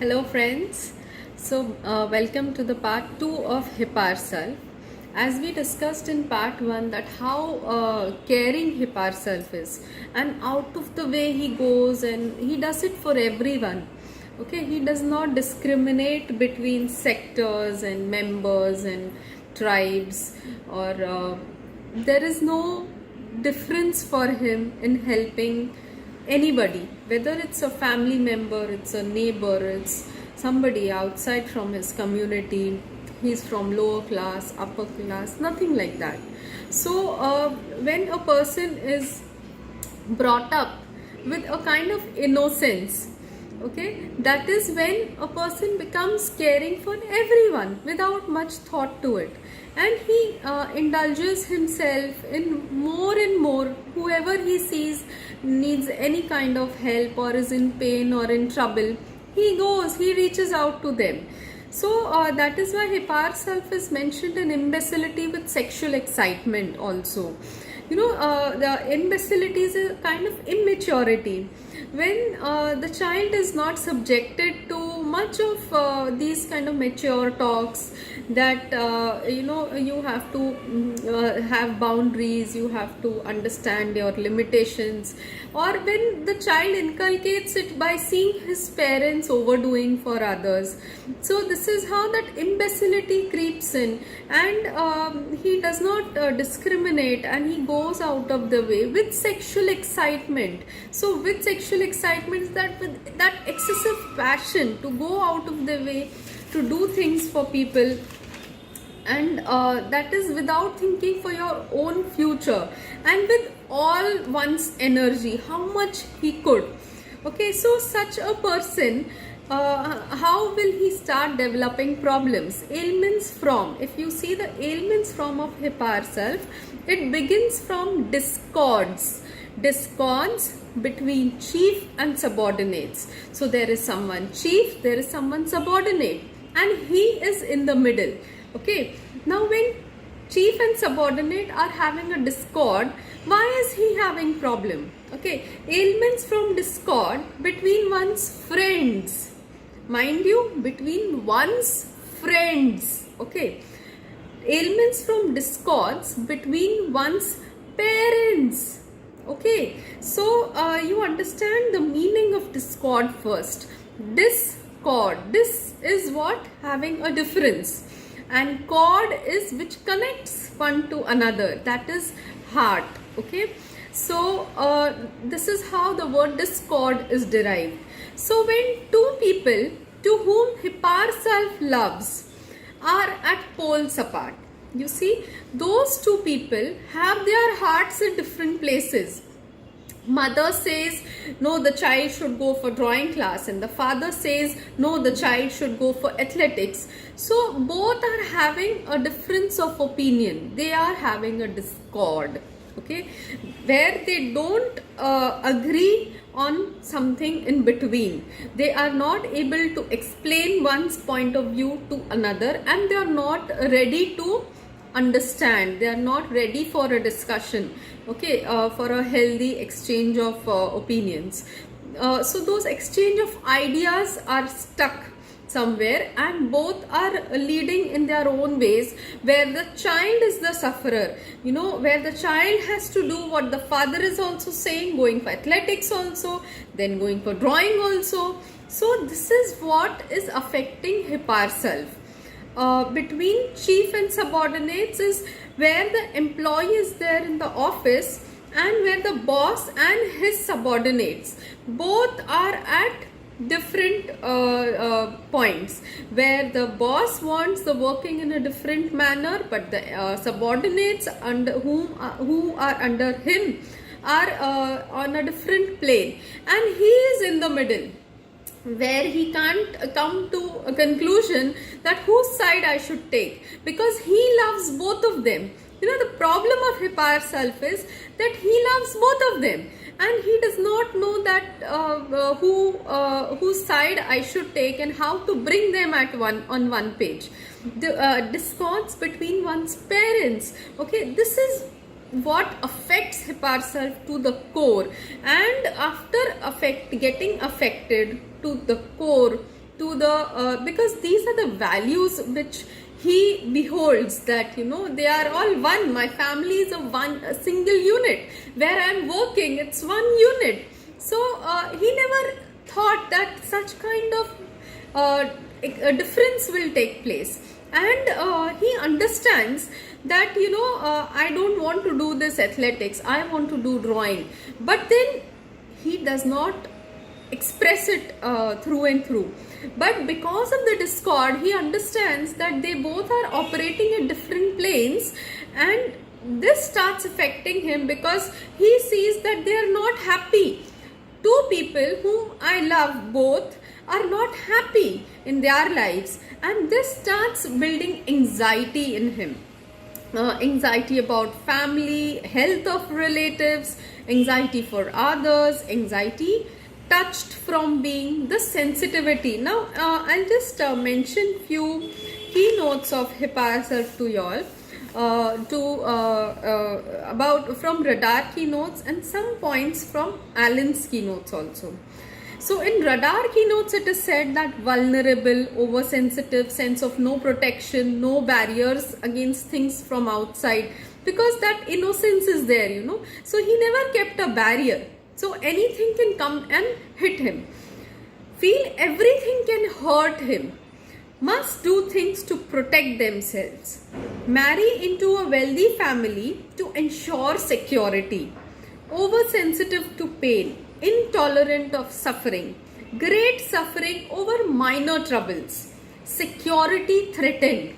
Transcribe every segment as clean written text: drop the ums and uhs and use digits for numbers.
Hello friends. Welcome to the part 2 of Hepar self. As we discussed in part 1 that how caring Hepar self is, and out of the way he goes and he does it for everyone. Okay, he does not discriminate between sectors and members and tribes, or there is no difference for him in helping anybody, whether it's a family member, it's a neighbor, it's somebody outside from his community, he's from lower class, upper class, nothing like that. So when a person is brought up with a kind of innocence, okay, that is when a person becomes caring for everyone without much thought to it, and he indulges himself in more and more. Whoever he sees needs any kind of help or is in pain or in trouble, he reaches out to them. So that is why Hepar self is mentioned in imbecility with sexual excitement also. The imbecility is a kind of immaturity. When the child is not subjected to much of these kind of mature talks, that you have to have boundaries, you have to understand your limitations, or when the child inculcates it by seeing his parents overdoing for others. So this is how that imbecility creeps in, and he does not discriminate, and he goes out of the way with sexual excitement. So with sexual excitement, that with that excessive passion to go out of the way to do things for people, and that is without thinking for your own future, and with all one's energy, how much he could. Okay, so such a person, how will he start developing problems? Ailments from, if you see the ailments from of Hepar self, it begins from discords between chief and subordinates. So there is someone chief, there is someone subordinate, and he is in the middle. Okay, now when chief and subordinate are having a discord, why is he having problem? Okay, ailments from discord between one's friends, mind you, between one's friends. Okay, ailments from discords between one's parents. Okay, so you understand the meaning of discord first. Discord, this is what? Having a difference, and cord is which connects one to another, that is heart. Okay, so this is how the word discord is derived. So when two people to whom Hepar self loves are at poles apart, you see, those two people have their hearts in different places. Mother says no, the child should go for drawing class, and the father says no, the child should go for athletics. So both are having a difference of opinion, they are having a discord. Okay, where they don't agree on something in between, they are not able to explain one's point of view to another, and they are not ready to understand, they are not ready for a discussion. Okay, for a healthy exchange of opinions. So those exchange of ideas are stuck somewhere, and both are leading in their own ways, where the child is the sufferer, where the child has to do what the father is also saying, going for athletics also, then going for drawing also. So this is what is affecting Hepar self. Between chief and subordinates is where the employee is there in the office, and where the boss and his subordinates both are at different points, where the boss wants the working in a different manner, but the subordinates under who are under him are on a different plane, and he is in the middle, where he can't come to a conclusion that whose side I should take, because he loves both of them. The problem of Hepar self is that he loves both of them, and he does not know that whose side I should take and how to bring them on one page. The discords between one's parents. Okay, this is what affects Hepar self to the core, and after getting affected to the core, to the because these are the values which he beholds, that they are all one. My family is a single unit. Where I am working, it's one unit. So he never thought that such kind of a difference will take place. And he understands that I don't want to do this athletics, I want to do drawing. But then he does not express it through and through. But because of the discord, he understands that they both are operating at different planes, and this starts affecting him because he sees that they are not happy. Two people whom I love both are not happy in their lives, and this starts building anxiety in him. Anxiety about family, health of relatives, anxiety for others, anxiety touched from being the sensitivity. Now I'll just mention few keynotes of Hepar self to y'all, about from radar keynotes, and some points from Allen's keynotes also. So in radar keynotes, it is said that vulnerable, oversensitive, sense of no protection, no barriers against things from outside, because that innocence is there, So he never kept a barrier. So anything can come and hit him. Feel everything can hurt him. Must do things to protect themselves. Marry into a wealthy family to ensure security. Oversensitive to pain. Intolerant of suffering. Great suffering over minor troubles. Security threatened.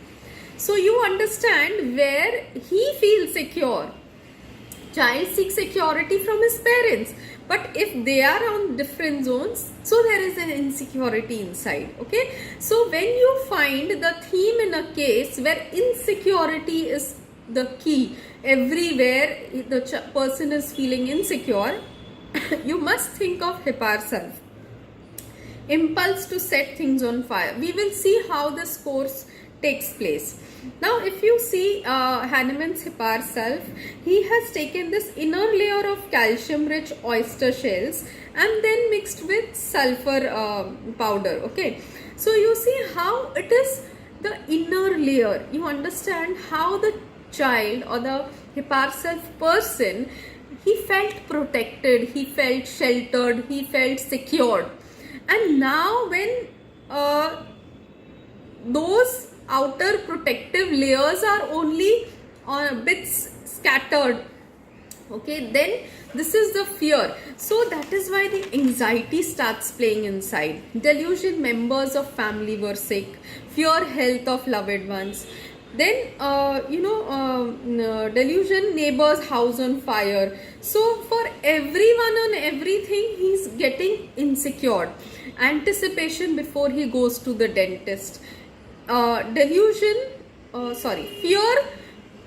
So you understand where he feels secure. Child seeks security from his parents, but if they are on different zones, so there is an insecurity inside. Okay, so when you find the theme in a case where insecurity is the key, everywhere the person is feeling insecure, you must think of Hepar self. Impulse to set things on fire. We will see how this course takes place. Now if you see Hahnemann's Hepar self, he has taken this inner layer of calcium rich oyster shells and then mixed with sulfur powder. Okay, so you see how it is the inner layer. You understand how the child or the Hepar self person, he felt protected, he felt sheltered, he felt secured. And now when those outer protective layers are only bits scattered, okay, then this is the fear. So that is why the anxiety starts playing inside. Delusion, members of family were sick. Fear, health of loved ones. Then delusion, neighbor's house on fire. So for everyone on everything, he's getting insecure. Anticipation before he goes to the dentist. Fear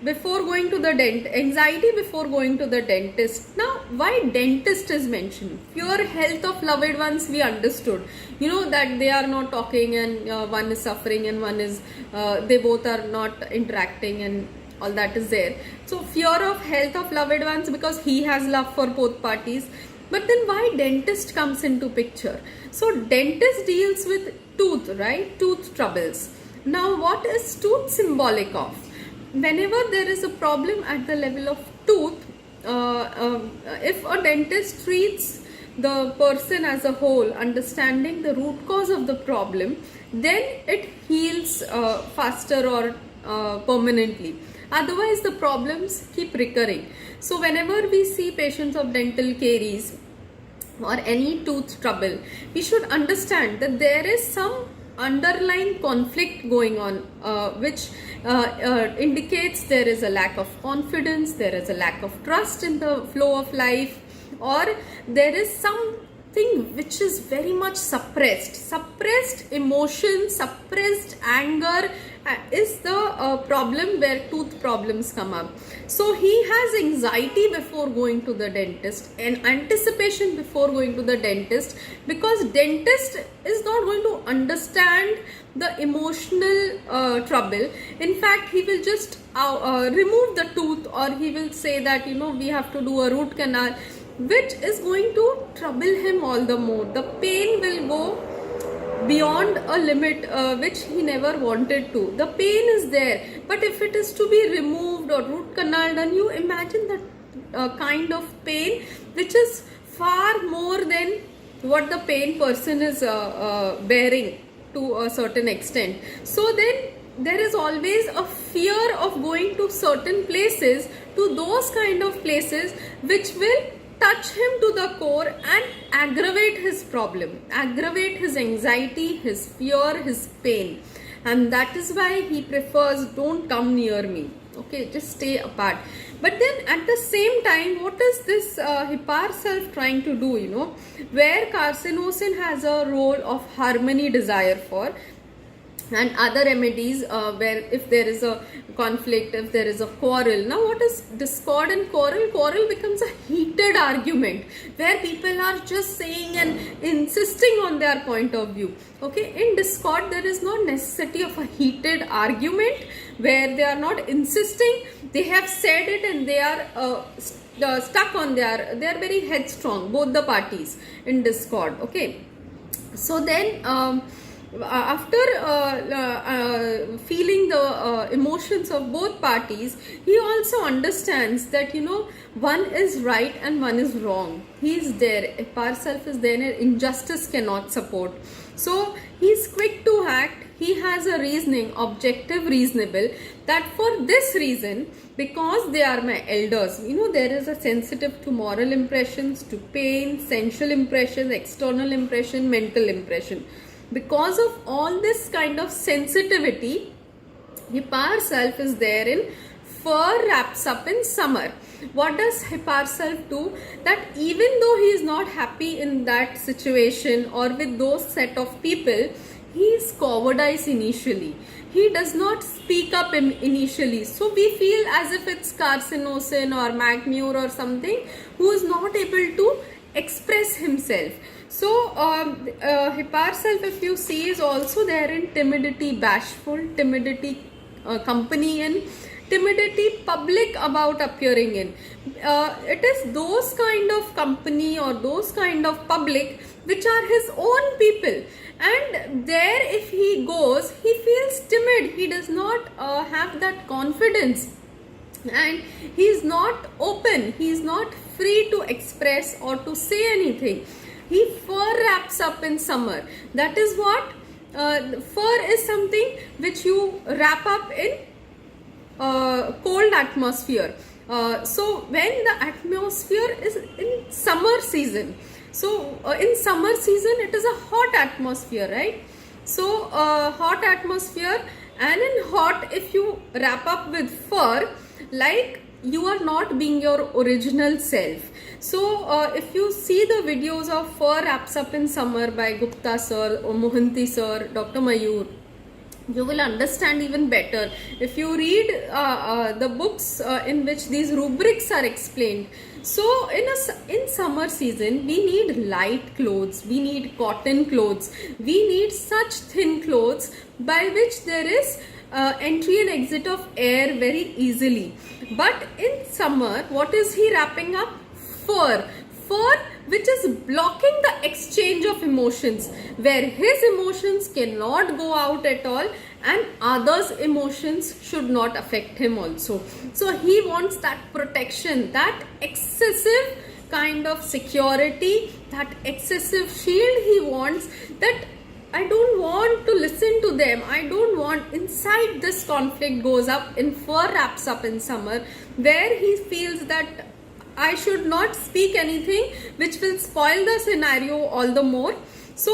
before going to the anxiety before going to the dentist. Now why dentist is mentioned? Fear, health of loved ones, we understood, that they are not talking and one is suffering and one is they both are not interacting and all that is there. So fear of health of loved ones because he has love for both parties. But then why dentist comes into picture? So dentist deals with tooth, right? Tooth troubles. Now what is tooth symbolic of? Whenever there is a problem at the level of tooth, if a dentist treats the person as a whole, understanding the root cause of the problem, then it heals faster or permanently. Otherwise the problems keep recurring. So whenever we see patients of dental caries or any tooth trouble, we should understand that there is some underlying conflict going on, which indicates there is a lack of confidence, there is a lack of trust in the flow of life, or there is something which is very much suppressed emotion, suppressed anger is the problem where tooth problems come up. So he has anxiety before going to the dentist and anticipation before going to the dentist, because dentist is not going to understand the emotional trouble. In fact, he will just remove the tooth, or he will say that we have to do a root canal, which is going to trouble him all the more. The pain will go beyond a limit which he never wanted to. The pain is there, but if it is to be removed or root canal done, you imagine that kind of pain which is far more than what the pain person is bearing to a certain extent. So then there is always a fear of going to certain places, to those kind of places which will touch him to the core and aggravate his problem, aggravate his anxiety, his fear, his pain. And that is why he prefers, don't come near me. Okay, just stay apart. But then at the same time, what is this Hepar self trying to do, where carcinosin has a role of harmony desire for, and other remedies where if there is a conflict, if there is a quarrel. Now what is discord and quarrel? Quarrel becomes a heated argument where people are just saying and insisting on their point of view. Okay, in discord there is no necessity of a heated argument where they are not insisting, they have said it and they are stuck on they are very headstrong, both the parties in discord. Okay, so then after feeling the emotions of both parties, he also understands that one is right and one is wrong. He is there, Hepar self is there, and injustice cannot support. So he is quick to act. He has a reasoning, objective, reasonable, that for this reason, because they are my elders, there is a sensitive to moral impressions, to pain, sensual impressions, external impression, mental impression. Because of all this kind of sensitivity, Hepar self is there in fur wraps up in summer. What does Hepar self do? That even though he is not happy in that situation or with those set of people, he is cowardice initially. He does not speak up initially. So we feel as if it's carcinosin or Magmure or something who is not able to express himself. So Hepar self, if you see, is also there in timidity bashful, timidity company in, timidity public about appearing in. It is those kind of company or those kind of public which are his own people, and there if he goes, he feels timid, he does not have that confidence, and he is not open, he is not free to express or to say anything. He fur wraps up in summer. That is what fur is, something which you wrap up in cold atmosphere. So when the atmosphere is in summer season, so in summer season it is a hot atmosphere, right? So hot atmosphere, and in hot, if you wrap up with fur, like you are not being your original self. So if you see the videos of Fur Wraps Up in Summer by Gupta sir, or Mohanty sir, Dr. Mayur, you will understand even better. If you read the books in which these rubrics are explained. So in summer season, we need light clothes, we need cotton clothes, we need such thin clothes by which there is entry and exit of air very easily. But in summer, what is he wrapping up? Fur which is blocking the exchange of emotions, where his emotions cannot go out at all and others' emotions should not affect him also. So he wants that protection, that excessive kind of security, that excessive shield he wants, that I don't want to listen to them. I don't want, inside this conflict goes up in Fur Wraps Up in Summer, where he feels that I should not speak anything which will spoil the scenario all the more. So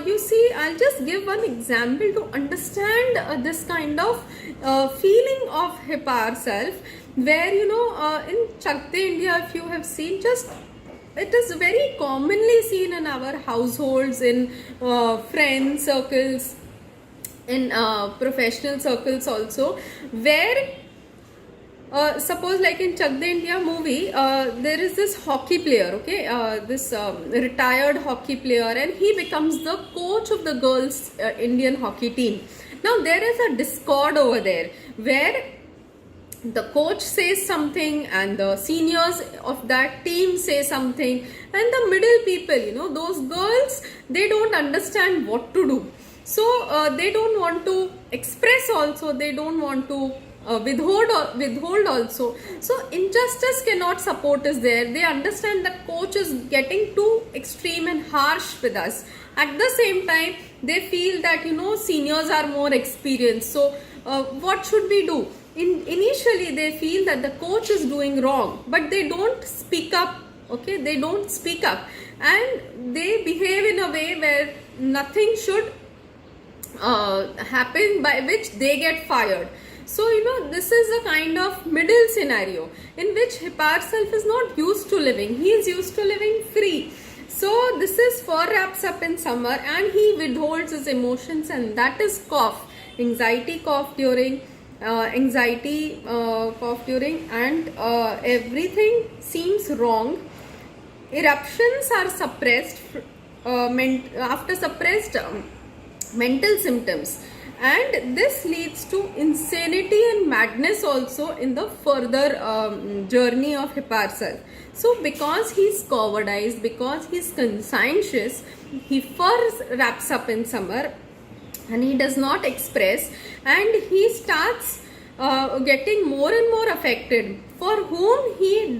you see, I'll just give one example to understand this kind of feeling of Hepar self, where in Chak De India, if you have seen, just it is very commonly seen in our households, in friend circles, in professional circles also, where suppose like in Chak De India movie, there is this hockey player, okay, this retired hockey player, and he becomes the coach of the girls Indian hockey team. Now there is a discord over there, where the coach says something and the seniors of that team say something, and the middle people, those girls, they don't understand what to do. So they don't want to express also, they don't want to withhold also. So injustice cannot support is there. They understand that coach is getting too extreme and harsh with us. At the same time, they feel that seniors are more experienced. So what should we do? Initially they feel that the coach is doing wrong, but they don't speak up. Okay, they don't speak up, and they behave in a way where nothing should happen by which they get fired. So this is a kind of middle scenario in which Hepar self is not used to living. He is used to living free. So this is fur wraps up in summer, and he withholds his emotions, and that is cough, anxiety cough during and everything seems wrong. Eruptions are suppressed after suppressed mental symptoms, and this leads to insanity and madness also in the further journey of Hepar self. So because he's cowardized, because he's conscientious, he first wraps up in summer and he does not express, and he starts getting more and more affected. For whom he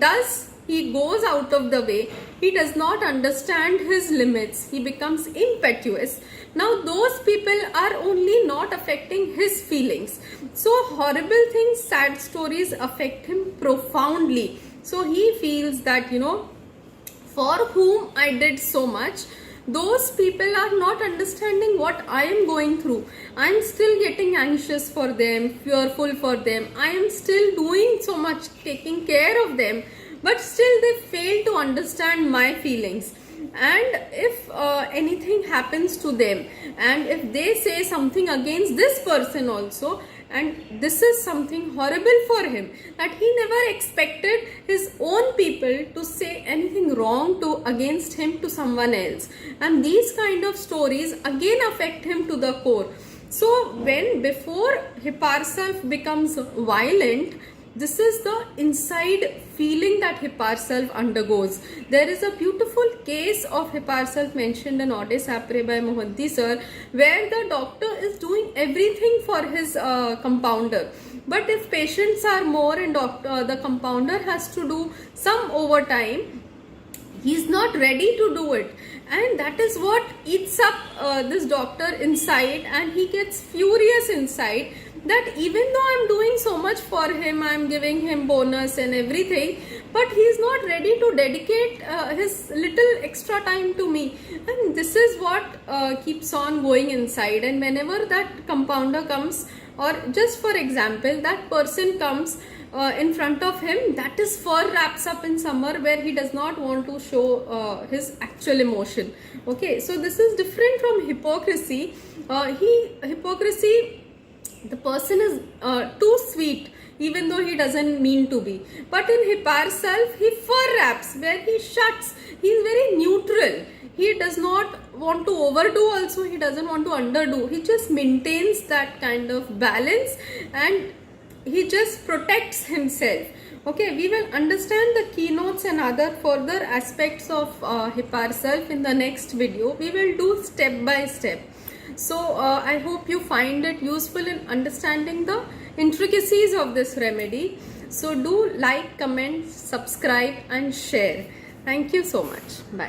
goes out of the way. He does not understand his limits. He becomes impetuous. Now those people are only not affecting his feelings. So horrible things, sad stories affect him profoundly. So he feels that, for whom I did so much, those people are not understanding what I am going through. I am still getting anxious for them, fearful for them. I am still doing so much, taking care of them, but still they fail to understand my feelings. And if anything happens to them, and if they say something against this person also, and this is something horrible for him, that he never expected his own people to say anything wrong against him to someone else, and these kind of stories again affect him to the core. So before Hepar self becomes violent, this is the inside feeling that Hepar self undergoes. There is a beautiful case of Hepar self mentioned in Odes Apre by Mohanty sir, where the doctor is doing everything for his compounder. But if patients are more and the compounder has to do some overtime, he is not ready to do it, and that is what eats up this doctor inside, and he gets furious inside that even though I am doing so much for him, I am giving him bonus and everything, but he is not ready to dedicate his little extra time to me. And this is what keeps on going inside. And whenever that compounder comes, or just for example, that person comes in front of him, that is fur wraps up in summer, where he does not want to show his actual emotion. Okay, so this is different from hypocrisy. Hypocrisy, the person is too sweet even though he doesn't mean to be. But in Hepar self, he fur wraps, where he shuts. He is very neutral. He does not want to overdo also, he doesn't want to underdo. He just maintains that kind of balance, and he just protects himself. Okay, we will understand the keynotes and other further aspects of Hepar self in the next video. We will do step by step. So I hope you find it useful in understanding the intricacies of this remedy. So do like, comment, subscribe and share. Thank you so much. Bye.